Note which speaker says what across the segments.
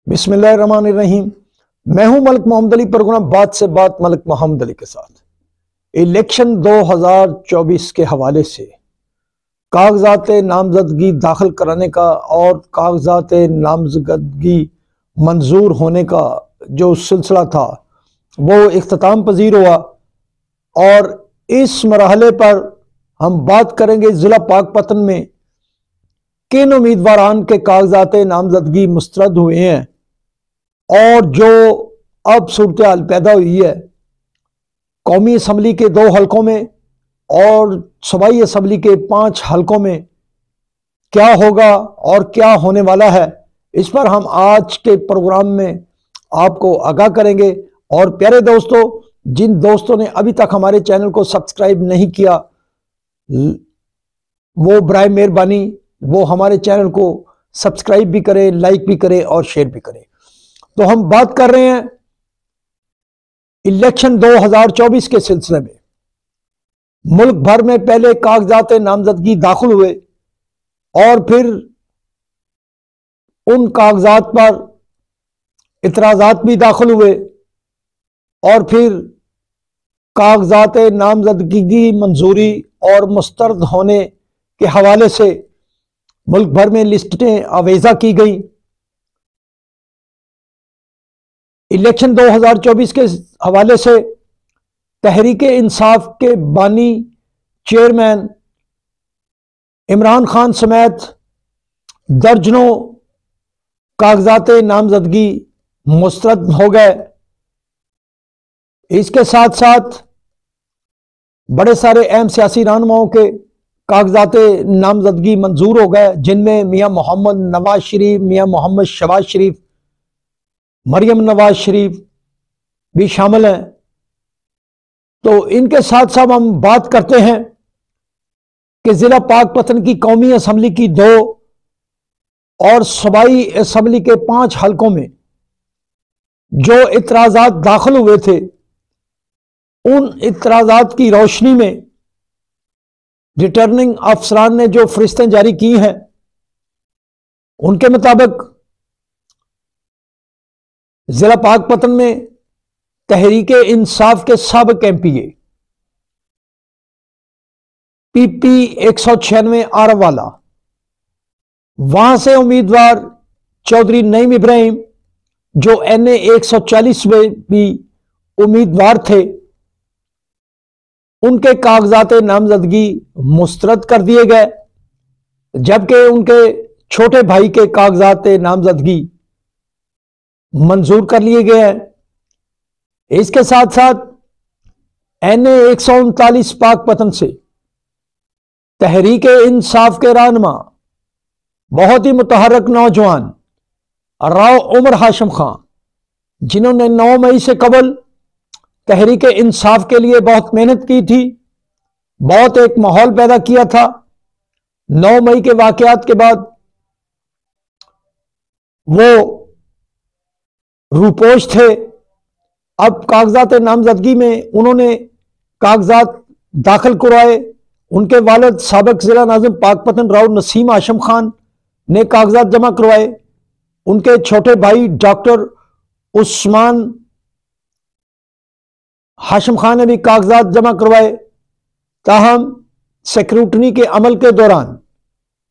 Speaker 1: बिस्मिल्लाहिर्रहमानिर्रहीम। मैं हूं मलिक मोहम्मद अली, प्रोग्राम बात से बात मलिक मोहम्मद अली के साथ। इलेक्शन 2024 के हवाले से कागजात नामजदगी दाखिल कराने का और कागजात नामजदगी मंजूर होने का जो सिलसिला था वो इख्तिताम पजीर हुआ और इस मरहले पर हम बात करेंगे ज़िला पाकपतन में किन उम्मीदवारान के कागजात नामजदगी मुस्तरद हुए हैं और जो अब सूरत हाल पैदा हुई है कौमी असम्बली के 2 हलकों में और सूबाई असम्बली के 5 हलकों में क्या होगा और क्या होने वाला है, इस पर हम आज के प्रोग्राम में आपको आगाह करेंगे। और प्यारे दोस्तों, जिन दोस्तों ने अभी तक हमारे चैनल को सब्सक्राइब नहीं किया वो बराए मेहरबानी वो हमारे चैनल को सब्सक्राइब भी करें, लाइक भी करें और शेयर भी करें। तो हम बात कर रहे हैं इलेक्शन 2024 के सिलसिले में। मुल्क भर में पहले कागजात नामजदगी दाखिल हुए और फिर उन कागजात पर इतराजात भी दाखिल हुए और फिर कागजात नामजदगी की मंजूरी और मुस्तरद होने के हवाले से मुल्क भर में लिस्टें आवेजा की गई। इलेक्शन 2024 के हवाले से तहरीक इंसाफ के बानी चेयरमैन इमरान खान समेत दर्जनों कागजात नामजदगी मुस्तरद हो गए। इसके साथ साथ बड़े सारे अहम सियासी रहनुमाओं के कागजात नामजदगी मंजूर हो गए, जिनमें मियां मोहम्मद नवाज शरीफ, मियां मोहम्मद शहबाज शरीफ, मरियम नवाज शरीफ भी शामिल हैं। तो इनके साथ साथ हम बात करते हैं कि जिला पाकपतन की कौमी असम्बली की 2 और सूबाई असम्बली के 5 हलकों में जो इतराजात दाखिल हुए थे, उन इतराजात की रोशनी में रिटर्निंग अफसरान ने जो फरिश्तें जारी की हैं उनके मुताबिक जिला पाकपतन में तहरीक इंसाफ के साबिक एमपीए PP 196 आरवाला, वहां से उम्मीदवार चौधरी नईम इब्राहिम जो NA 140 में भी उम्मीदवार थे, उनके कागजात नामजदगी मुस्तरद कर दिए गए, जबकि उनके छोटे भाई के कागजात नामजदगी मंजूर कर लिए गए हैं। इसके साथ साथ NA 139 पाकपतन से तहरीक इंसाफ के रहनुमा बहुत ही मुतहरक नौजवान राव उमर हाशिम खान, जिन्होंने 9 मई से कबल तहरीक इंसाफ के लिए बहुत मेहनत की थी, बहुत एक माहौल पैदा किया था। 9 मई के वाकयात के बाद वो रूपोश थे। अब कागजात नामजदगी में उन्होंने कागजात दाखिल करवाए। उनके वालिद साबिक जिला नाज़िम पाकपतन राव नसीम हाशिम खान ने कागजात जमा करवाए। उनके छोटे भाई डॉक्टर उस्मान हाशिम खान ने भी कागजात जमा करवाए। ताहम सेक्रेटरी के अमल के दौरान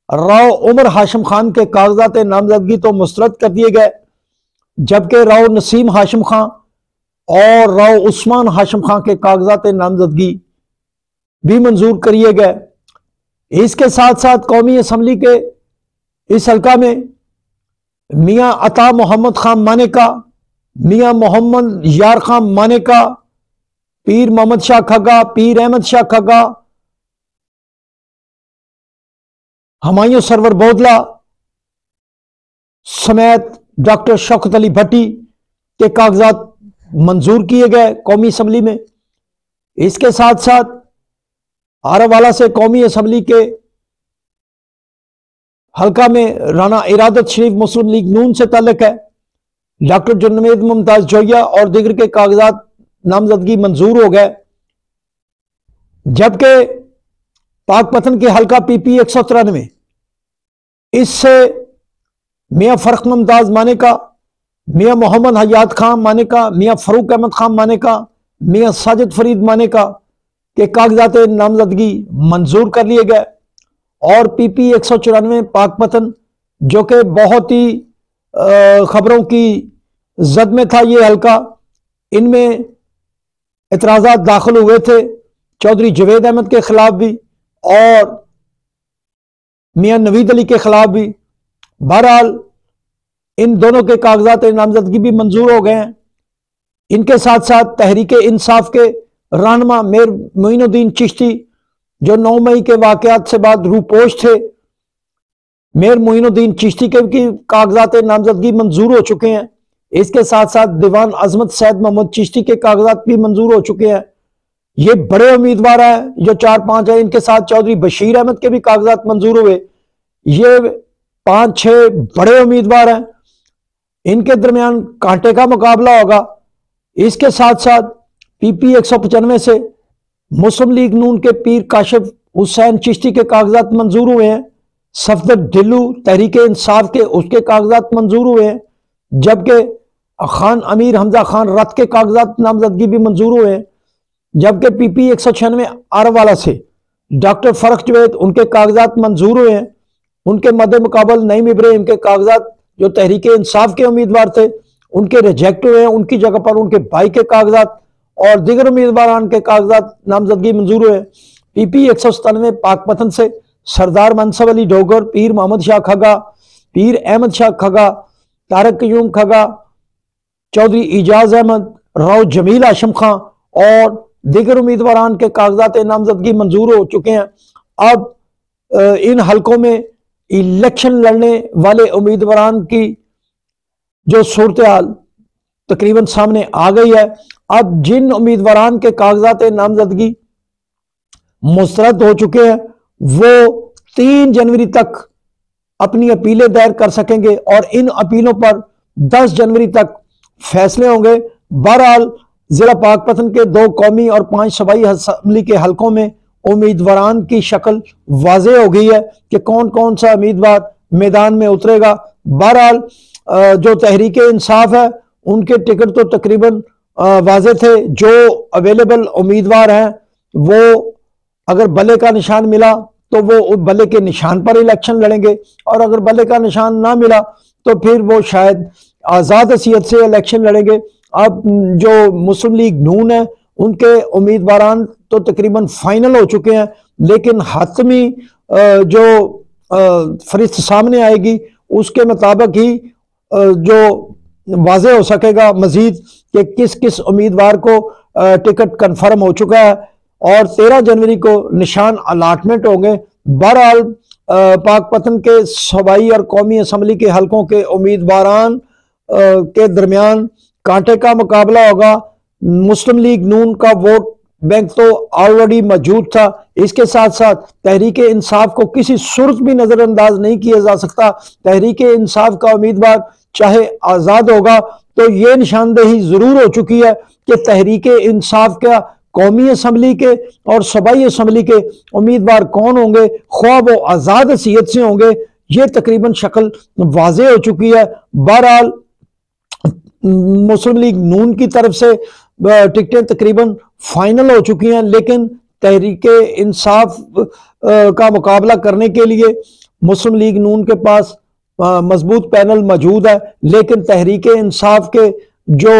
Speaker 1: राव उमर हाशिम खान के कागजात नामजदगी तो मुस्तरद कर दिए गए, जबकि राव नसीम हाशिम खान और राव उस्मान हाशिम खान के कागजात नामजदगी भी मंजूर करिए गए। इसके साथ साथ कौमी असम्बली के इस हल्का में मियां अता मोहम्मद खान मानेका, मियां मोहम्मद यार खान मानेका, पीर मोहम्मद शाह खगा, पीर अहमद शाह खगा, हमायूं सरवर बोदला समेत डॉक्टर शौकत अली भट्टी के कागजात मंजूर किए गए कौमी असम्बली में। इसके साथ साथ आरावाला से कौमी असम्बली के हल्का में राना इरादत शरीफ मुस्लिम लीग नून से ताल्लुक है, डॉक्टर जुन्नैद मुमताज जोया और दीगर के कागजात नामजदगी मंजूर हो गए, जबकि पाकपतन के हल्का PP 193 इससे मियां फर्क मुमताज मानेका, मियां मोहम्मद हयात खान मानेका, मियां फरूक अहमद खान मानेका, मियां साजिद फरीद मानेका के कागजात नामजदगी मंजूर कर लिए गए। और पीपी 194 पाकपतन जो कि बहुत ही खबरों की जद में था ये हल्का, इनमें एतराज़ात दाखिल हुए थे चौधरी जवेद अहमद के खिलाफ भी और मियां नवीद अली के खिलाफ भी। बहरहाल इन दोनों के कागजात नामजदगी भी मंजूर हो गए हैं। इनके साथ साथ तहरीक इंसाफ के रहनुमा मीर मोइनुद्दीन चिश्ती जो 9 मई के वाकयात से बाद रूपोश थे, मीर मोइनुद्दीन चिश्ती के भी कागजात नामजदगी मंजूर हो चुके हैं। इसके साथ साथ दीवान अजमत सैयद मोहम्मद चिश्ती के कागजात भी मंजूर हो चुके हैं। ये बड़े उम्मीदवार हैं जो 4-5 हैं। इनके साथ चौधरी बशीर अहमद के भी कागजात मंजूर हुए। ये 5-6 बड़े उम्मीदवार हैं। इनके दरमियान कांटे का मुकाबला होगा। इसके साथ साथ पीपी 195 से मुस्लिम लीग नून के पीर काशिफ हुसैन चिश्ती के कागजात मंजूर हुए हैं। सफदर ढिल्लू तहरीक इंसाफ के उसके कागजात मंजूर हुए हैं, जबकि खान अमीर हमजा खान रत के कागजात नामजदगी भी मंजूर हुए हैं। जबकि पीपी 196 आरवाला से डॉक्टर फरख जवेद उनके कागजात मंजूर हुए हैं। उनके मद्दे मुकाबल नईम इब्राहिम के कागजात जो तहरीक इंसाफ के उम्मीदवार थे उनके रिजेक्ट हुए हैं। उनकी जगह पर उनके भाई के कागजात और दीगर उम्मीदवारान के कागजात नामजदगी मंजूर हुए। पीपी 197 पाकपतन से सरदार मनसब अली डोगर, पीर मोहम्मद शाह खगा, पीर अहमद शाह खगा, तारक कयूम खगा, चौधरी इजाज अहमद, राव जमील आशम खां और दीगर उम्मीदवारान के कागजात नामजदगी मंजूर हो चुके हैं। अब इन हलकों में इलेक्शन लड़ने वाले उम्मीदवारान की जो सूरत हाल तकरीबन सामने आ गई है। अब जिन उम्मीदवारान के कागजात नामजदगी मुस्तरद हो चुके हैं वो 3 जनवरी तक अपनी अपीलें दायर कर सकेंगे और इन अपीलों पर 10 जनवरी तक फैसले होंगे। बहरहाल जिला पाकपतन के 2 कौमी और 5 सूबाई असेंबली के हलकों में उम्मीदवारान की शक्ल वाज़ेह हो गई है कि कौन कौन सा उम्मीदवार मैदान में उतरेगा। बहरहाल जो तहरीक इंसाफ है उनके टिकट तो तकरीबन वाज़ेह थे। जो अवेलेबल उम्मीदवार हैं वो अगर बल्ले का निशान मिला तो वो बल्ले के निशान पर इलेक्शन लड़ेंगे और अगर बल्ले का निशान ना मिला तो फिर वो शायद आज़ाद हैसियत से इलेक्शन लड़ेंगे। अब जो मुस्लिम लीग नून है उनके उम्मीदवारान तो तकरीबन फाइनल हो चुके हैं, लेकिन हतमी जो फरिश्त सामने आएगी उसके मुताबिक ही जो वाज़ेह हो सकेगा मजीद कि किस किस उम्मीदवार को टिकट कंफर्म हो चुका है और 13 जनवरी को निशान अलाटमेंट होंगे। बहरहाल पाकपतन के सूबाई और कौमी असम्बली के हलकों के उम्मीदवारान के दरमियान कांटे का मुकाबला होगा। मुस्लिम लीग नून का वोट बैंक तो ऑलरेडी मौजूद था। इसके साथ साथ तहरीक इंसाफ को किसी सूरत भी नजरअंदाज नहीं किया जा सकता। तहरीक इंसाफ का उम्मीदवार चाहे आज़ाद होगा तो ये निशानदेही जरूर हो चुकी है कि तहरीक इंसाफ का कौमी असम्बली के और सूबाई असम्बली के उम्मीदवार कौन होंगे, ख्वाह वो आज़ाद हैसियत से होंगे, ये तकरीबन शक्ल वाज़ेह हो चुकी है। बहरहाल मुस्लिम लीग नून की तरफ से टिकटें तकरीबन फाइनल हो चुकी हैं, लेकिन तहरीक इंसाफ का मुकाबला करने के लिए मुस्लिम लीग नून के पास मजबूत पैनल मौजूद है। लेकिन तहरीक इंसाफ के जो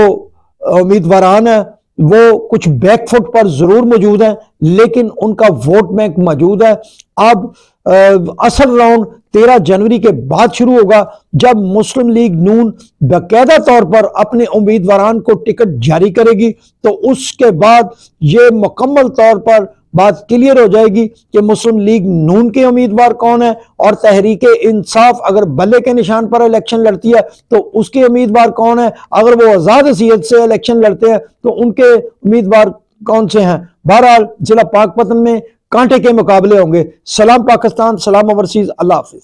Speaker 1: उम्मीदवारान हैं वो कुछ बैकफुट पर जरूर मौजूद हैं, लेकिन उनका वोट बैंक मौजूद है। अब असल राउंड 13 जनवरी के बाद शुरू होगा, जब मुस्लिम लीग नून बाकायदा तौर पर अपने उम्मीदवारान को टिकट जारी करेगी। तो उसके बाद ये मुकम्मल तौर पर बात क्लियर हो जाएगी कि मुस्लिम लीग नून के उम्मीदवार कौन है और तहरीक इंसाफ अगर बल्ले के निशान पर इलेक्शन लड़ती है तो उसके उम्मीदवार कौन है, अगर वो आज़ाद हैसियत से इलेक्शन लड़ते हैं तो उनके उम्मीदवार कौन से हैं। बहरहाल जिला पाकपतन में कांटे के मुकाबले होंगे। सलाम पाकिस्तान, सलाम ओवरसीज, अल्लाह हाफिज।